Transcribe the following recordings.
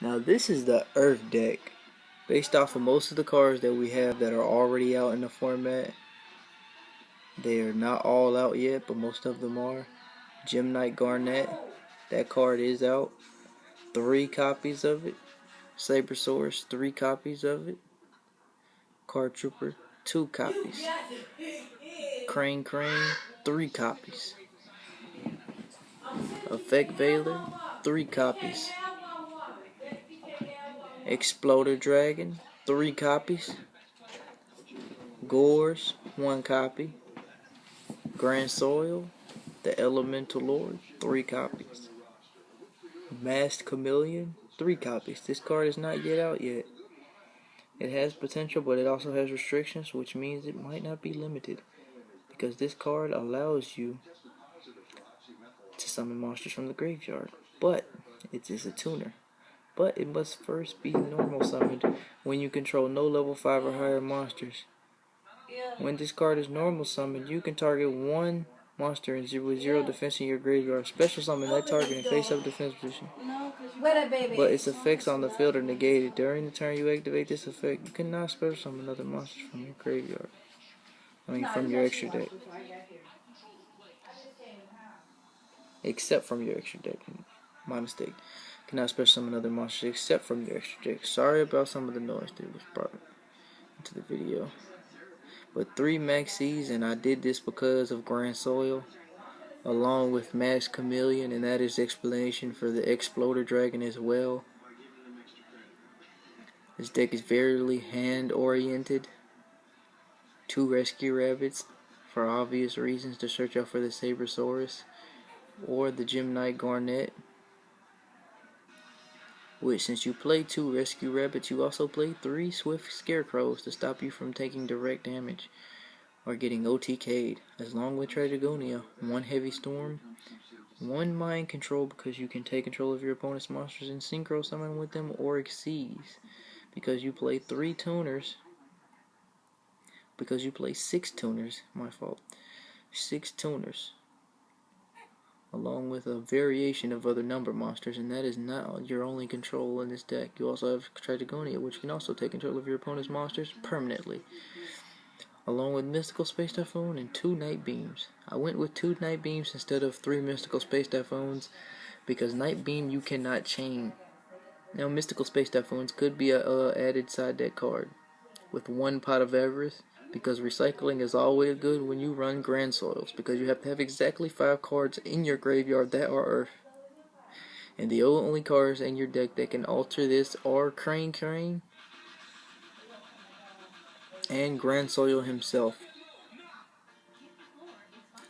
Now this is the Earth deck. Based off of most of the cards that we have that are already out in the format. They are not all out yet, but most of them are. Gem-Knight Garnet, that card is out. 3 copies of it. Sabersaurus, 3 copies of it. Card Trooper, 2 copies. Crane, 3 copies. Effect Veiler, 3 copies. Exploder Dragon, 3 copies. Gores, 1 copy. Grand Soil, the Elemental Lord, 3 copies. Masked Chameleon, 3 copies. This card is not yet out yet. It has potential, but it also has restrictions, which means it might not be limited. Because this card allows you to summon monsters from the graveyard. But it is a tuner. But it must first be normal summoned when you control no level 5 or higher monsters. When this card is normal summoned, you can target 1 monster with 0 defense in your graveyard. Special summon that target in face-up defense position. But its effects on the field are negated. During the turn you activate this effect, you cannot special summon other monsters from your graveyard. From your extra deck. Except from your extra deck. My mistake. Cannot special summon other monsters except from your extra deck. Sorry about some of the noise that was brought into the video. But 3 maxis, and I did this because of Grand Soil, along with Masked Chameleon, and that is explanation for the Exploder Dragon as well. This deck is very hand-oriented. 2 Rescue Rabbits, for obvious reasons, to search out for the Sabersaurus, or the Gem-Knight Garnet. Which, since you play 2 Rescue Rabbits, you also play 3 Swift Scarecrows to stop you from taking direct damage or getting OTK'd, as long with Tragonia, 1 Heavy Storm, 1 Mind Control because you can take control of your opponent's monsters and synchro summon with them, or Exceeds because you play 3 tuners, because you play 6 tuners, 6 tuners, along with a variation of other number monsters, and that is not your only control in this deck. You also have Tragonia, which can also take control of your opponent's monsters permanently, along with Mystical Space Typhoon and 2 Night Beams. I went with 2 Night Beams instead of 3 Mystical Space Typhoons because Night Beam you cannot chain. Now Mystical Space Typhoons could be a added side deck card with 1 Pot of Avarice, because recycling is always good when you run Grand Soils, because you have to have exactly 5 cards in your graveyard that are Earth. And the only cards in your deck that can alter this are Crane, and Grand Soil himself,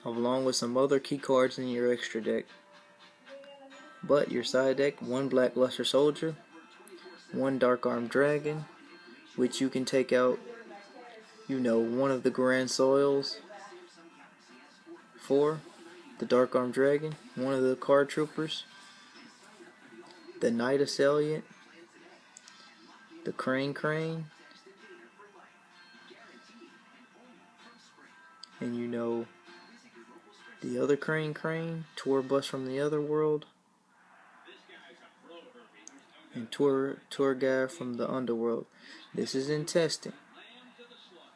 along with some other key cards in your extra deck. But your side deck, 1 Black Luster Soldier, 1 Dark Armed Dragon, which you can take out, one of the Grand Soils for the Dark Armed Dragon, 1 of the Card Troopers, the Night Assailant, the Crane, and the other Crane, Tour Bus from the Other World, and Tour Guy from the Underworld. This is in testing.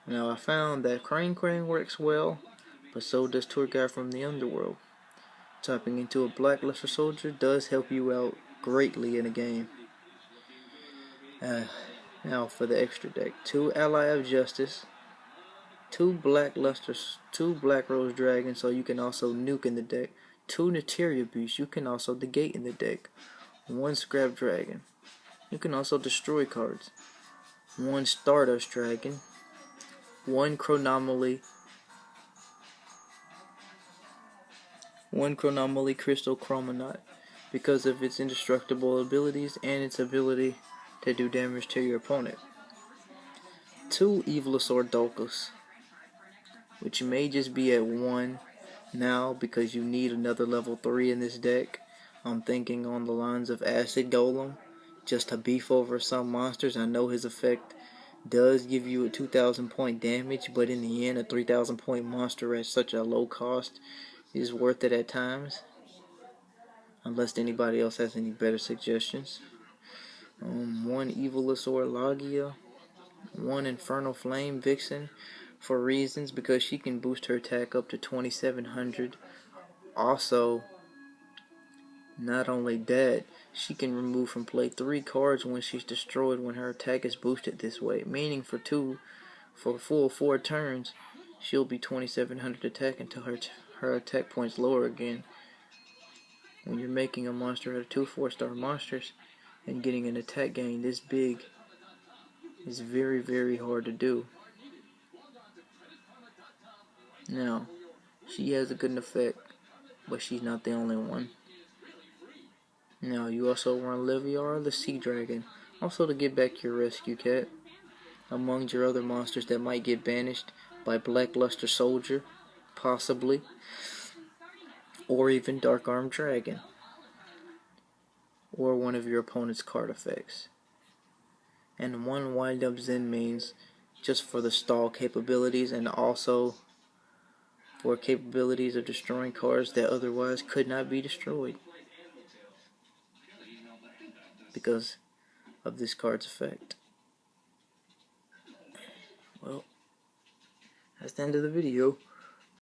Now I found that Crane works well, but so does Tour Guy from the Underworld. Tapping into a Black Luster Soldier does help you out greatly in a game. Now for the extra deck, 2 Ally of Justice, 2 Black Rose Dragons, so you can also nuke in the deck, 2 Neteria Beasts, you can also negate in the deck, 1 Scrap Dragon, you can also destroy cards, 1 Stardust Dragon, 1 Chronomaly Crystal Chromonaut, because of its indestructible abilities and its ability to do damage to your opponent. 2 Evilosaur Dolkus, which may just be at 1 now because you need another level 3 in this deck. I'm thinking on the lines of Acid Golem, just to beef over some monsters. I know his effect does give you a 2,000 point damage, but in the end a 3,000 point monster at such a low cost is worth it at times, unless anybody else has any better suggestions. one Evilosaur Logia, one Infernal Flame Vixen for reasons because she can boost her attack up to 2700. Also, not only that, she can remove from play 3 cards when she's destroyed when her attack is boosted this way, meaning for full 4 turns, she'll be 2700 attack until her attack points lower again. When you're making a monster out of 2 4-star monsters and getting an attack gain this big is very, very hard to do. Now, she has a good effect, but she's not the only one. Now, you also run Liviar, the Sea Dragon, also to get back your rescue cat, among your other monsters that might get banished by Blackluster Soldier, possibly, or even Dark Armed Dragon, or one of your opponent's card effects. And one Wind Up Zen means just for the stall capabilities and also for capabilities of destroying cards that otherwise could not be destroyed because of this card's effect. Well, that's the end of the video.